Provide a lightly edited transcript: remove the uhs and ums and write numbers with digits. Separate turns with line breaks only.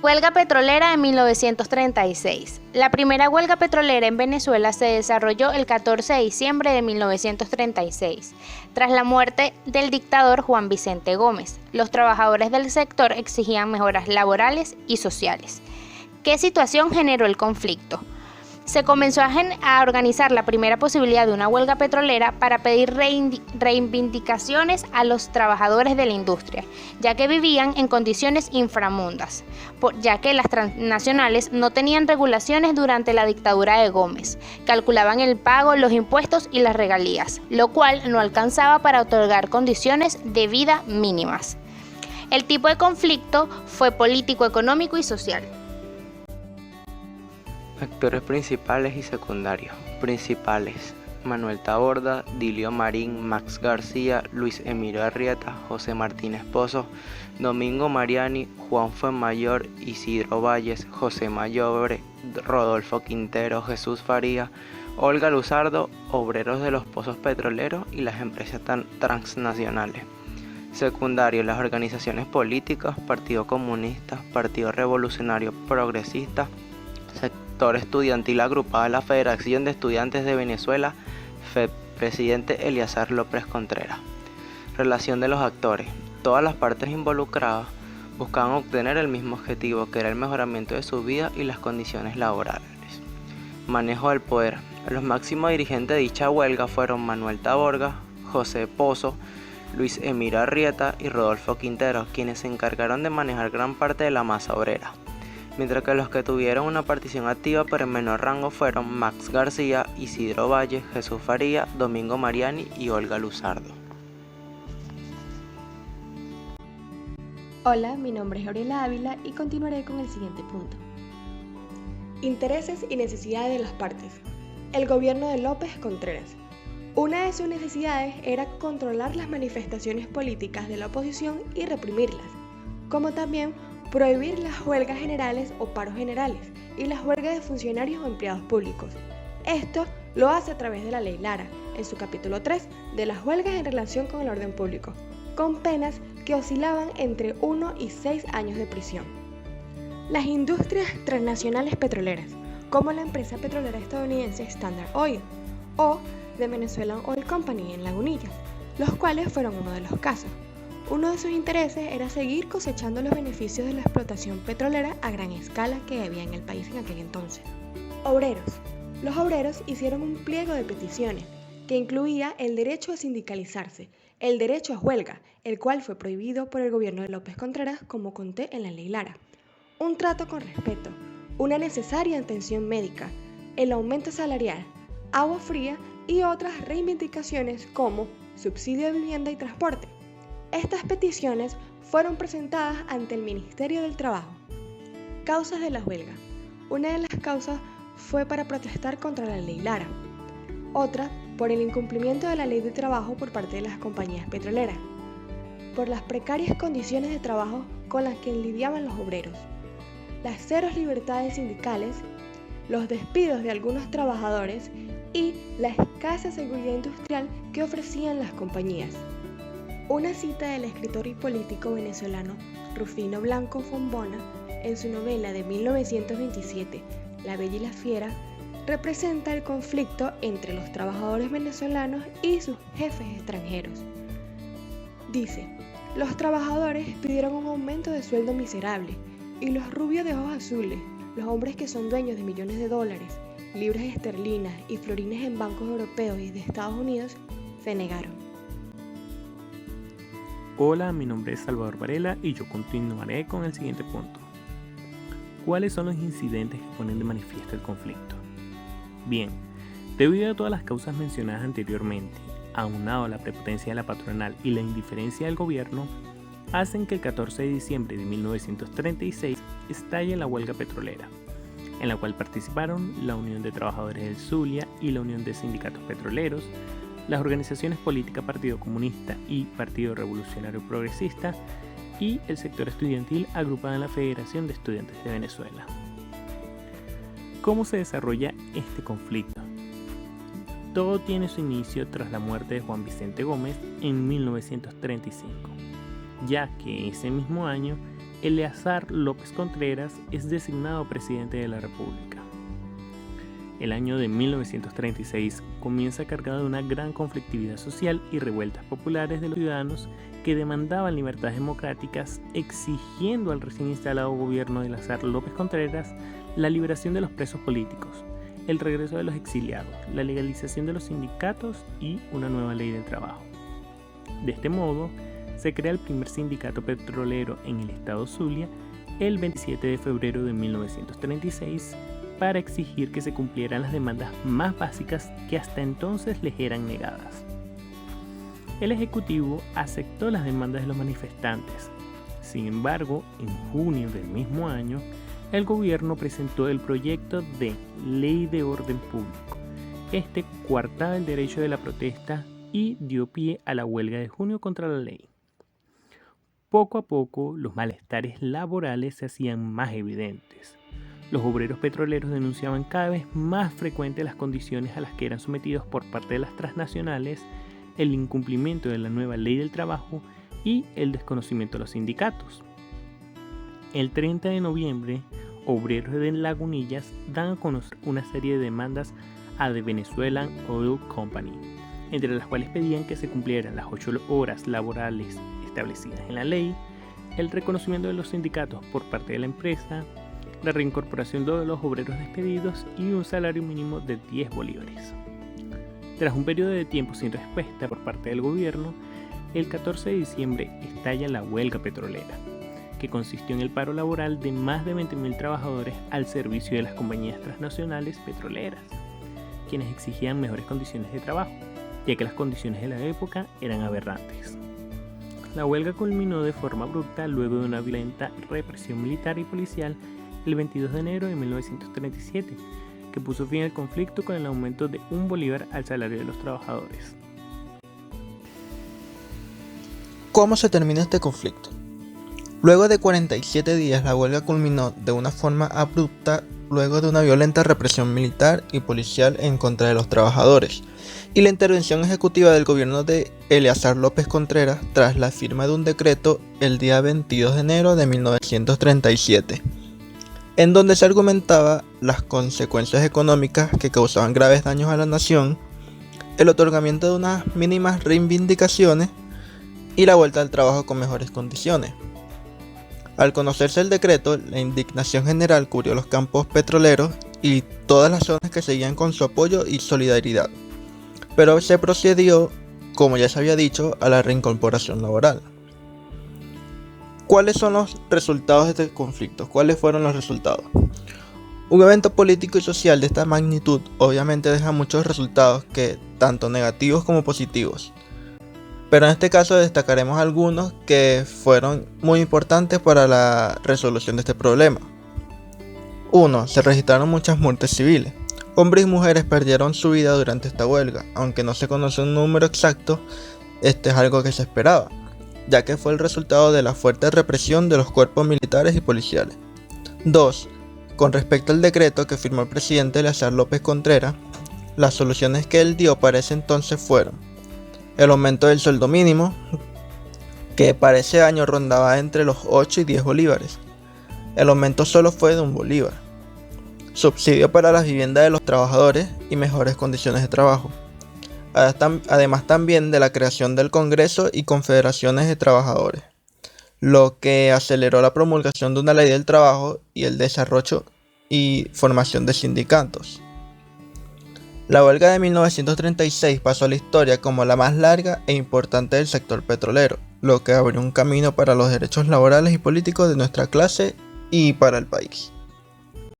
Huelga petrolera en 1936. La primera huelga petrolera en Venezuela se desarrolló el 14 de diciembre de 1936. Tras la muerte del dictador Juan Vicente Gómez, los trabajadores del sector exigían mejoras laborales y sociales. ¿Qué situación generó el conflicto? Se comenzó a organizar la primera posibilidad de una huelga petrolera para pedir reivindicaciones a los trabajadores de la industria, ya que vivían en condiciones inframundas, ya que las transnacionales no tenían regulaciones durante la dictadura de Gómez, calculaban el pago, los impuestos y las regalías, lo cual no alcanzaba para otorgar condiciones de vida mínimas. El tipo de conflicto fue político, económico y social.
Actores principales y secundarios. Principales: Manuel Taborda, Dilio Marín, Max García, Luis Emilio Arrieta, José Martínez Pozo, Domingo Mariani, Juan Fuenmayor, Isidro Valles, José Mayobre, Rodolfo Quintero, Jesús Faría, Olga Luzardo, obreros de los pozos petroleros y las empresas transnacionales. Secundarios: las organizaciones políticas, Partido Comunista, Partido Revolucionario Progresista, sector estudiantil agrupado a la Federación de Estudiantes de Venezuela, FEP, presidente Eleazar López Contreras. Relación de los actores. Todas las partes involucradas buscaban obtener el mismo objetivo, que era el mejoramiento de su vida y las condiciones laborales. Manejo del poder. Los máximos dirigentes de dicha huelga fueron Manuel Taborda, José Pozo, Luis Emilio Arrieta y Rodolfo Quintero, quienes se encargaron de manejar gran parte de la masa obrera, mientras que los que tuvieron una participación activa pero en menor rango fueron Max García, Isidro Valle, Jesús Faría, Domingo Mariani y Olga Luzardo.
Hola, mi nombre es Gabriela Ávila y continuaré con el siguiente punto. Intereses y necesidades de las partes. El gobierno de López Contreras. Una de sus necesidades era controlar las manifestaciones políticas de la oposición y reprimirlas, como también prohibir las huelgas generales o paros generales y las huelgas de funcionarios o empleados públicos. Esto lo hace a través de la Ley Lara, en su capítulo 3, de las huelgas en relación con el orden público, con penas que oscilaban entre 1 y 6 años de prisión. Las industrias transnacionales petroleras, como la empresa petrolera estadounidense Standard Oil o The Venezuelan Oil Company en Lagunillas, los cuales fueron uno de los casos. Uno de sus intereses era seguir cosechando los beneficios de la explotación petrolera a gran escala que había en el país en aquel entonces. Obreros. Los obreros hicieron un pliego de peticiones que incluía el derecho a sindicalizarse, el derecho a huelga, el cual fue prohibido por el gobierno de López Contreras, como conté en la Ley Lara, un trato con respeto, una necesaria atención médica, el aumento salarial, agua fría y otras reivindicaciones como subsidio de vivienda y transporte. Estas peticiones fueron presentadas ante el Ministerio del Trabajo. Causas de la huelga. Una de las causas fue para protestar contra la Ley Lara. Otra, por el incumplimiento de la Ley de Trabajo por parte de las compañías petroleras. Por las precarias condiciones de trabajo con las que lidiaban los obreros. Las cero libertades sindicales, los despidos de algunos trabajadores y la escasa seguridad industrial que ofrecían las compañías. Una cita del escritor y político venezolano Rufino Blanco Fombona en su novela de 1927, La Bella y la Fiera, representa el conflicto entre los trabajadores venezolanos y sus jefes extranjeros. Dice: los trabajadores pidieron un aumento de sueldo miserable y los rubios de ojos azules, los hombres que son dueños de millones de dólares, libras esterlinas y florines en bancos europeos y de Estados Unidos, se negaron.
Hola, mi nombre es Salvador Varela y yo continuaré con el siguiente punto. ¿Cuáles son los incidentes que ponen de manifiesto el conflicto? Bien, debido a todas las causas mencionadas anteriormente, aunado a la prepotencia de la patronal y la indiferencia del gobierno, hacen que el 14 de diciembre de 1936 estalle la huelga petrolera, en la cual participaron la Unión de Trabajadores del Zulia y la Unión de Sindicatos Petroleros, las organizaciones políticas Partido Comunista y Partido Revolucionario Progresista y el sector estudiantil agrupado en la Federación de Estudiantes de Venezuela. ¿Cómo se desarrolla este conflicto? Todo tiene su inicio tras la muerte de Juan Vicente Gómez en 1935, ya que ese mismo año Eleazar López Contreras es designado presidente de la República. El año de 1936 comienza cargado de una gran conflictividad social y revueltas populares de los ciudadanos que demandaban libertades democráticas, exigiendo al recién instalado gobierno de Eleazar López Contreras la liberación de los presos políticos, el regreso de los exiliados, la legalización de los sindicatos y una nueva ley del trabajo. De este modo, se crea el primer sindicato petrolero en el estado Zulia el 27 de febrero de 1936 para exigir que se cumplieran las demandas más básicas que hasta entonces les eran negadas. El Ejecutivo aceptó las demandas de los manifestantes. Sin embargo, en junio del mismo año, el gobierno presentó el proyecto de Ley de Orden Público. Este coartaba el derecho de la protesta y dio pie a la huelga de junio contra la ley. Poco a poco, los malestares laborales se hacían más evidentes. Los obreros petroleros denunciaban cada vez más frecuentes las condiciones a las que eran sometidos por parte de las transnacionales, el incumplimiento de la nueva ley del trabajo y el desconocimiento de los sindicatos. El 30 de noviembre, obreros de Lagunillas dan a conocer una serie de demandas a The Venezuelan Oil Company, entre las cuales pedían que se cumplieran las 8 horas laborales establecidas en la ley, el reconocimiento de los sindicatos por parte de la empresa, la reincorporación de los obreros despedidos y un salario mínimo de 10 bolívares. Tras un periodo de tiempo sin respuesta por parte del gobierno, el 14 de diciembre estalla la huelga petrolera, que consistió en el paro laboral de más de 20.000 trabajadores al servicio de las compañías transnacionales petroleras, quienes exigían mejores condiciones de trabajo, ya que las condiciones de la época eran aberrantes. La huelga culminó de forma abrupta luego de una violenta represión militar y policial el 22 de enero de 1937, que puso fin al conflicto con el aumento de 1 bolívar al salario de los trabajadores.
¿Cómo se terminó este conflicto? Luego de 47 días, la huelga culminó de una forma abrupta luego de una violenta represión militar y policial en contra de los trabajadores y la intervención ejecutiva del gobierno de Eleazar López Contreras tras la firma de un decreto el día 22 de enero de 1937, en donde se argumentaba las consecuencias económicas que causaban graves daños a la nación, el otorgamiento de unas mínimas reivindicaciones y la vuelta al trabajo con mejores condiciones. Al conocerse el decreto, la indignación general cubrió los campos petroleros y todas las zonas que seguían con su apoyo y solidaridad, pero se procedió, como ya se había dicho, a la reincorporación laboral. ¿Cuáles son los resultados de este conflicto? ¿Cuáles fueron los resultados? Un evento político y social de esta magnitud obviamente deja muchos resultados, tanto negativos como positivos. Pero en este caso destacaremos algunos que fueron muy importantes para la resolución de este problema. 1. Se registraron muchas muertes civiles. Hombres y mujeres perdieron su vida durante esta huelga, aunque no se conoce un número exacto, este es algo que se esperaba, ya que fue el resultado de la fuerte represión de los cuerpos militares y policiales. 2. Con respecto al decreto que firmó el presidente Eleazar López Contreras, las soluciones que él dio para ese entonces fueron el aumento del sueldo mínimo, que para ese año rondaba entre los 8 y 10 bolívares. El aumento solo fue de 1 bolívar. Subsidio para las viviendas de los trabajadores y mejores condiciones de trabajo. Además también de la creación del Congreso y confederaciones de trabajadores, lo que aceleró la promulgación de una ley del trabajo y el desarrollo y formación de sindicatos. La huelga de 1936 pasó a la historia como la más larga e importante del sector petrolero, lo que abrió un camino para los derechos laborales y políticos de nuestra clase y para el país.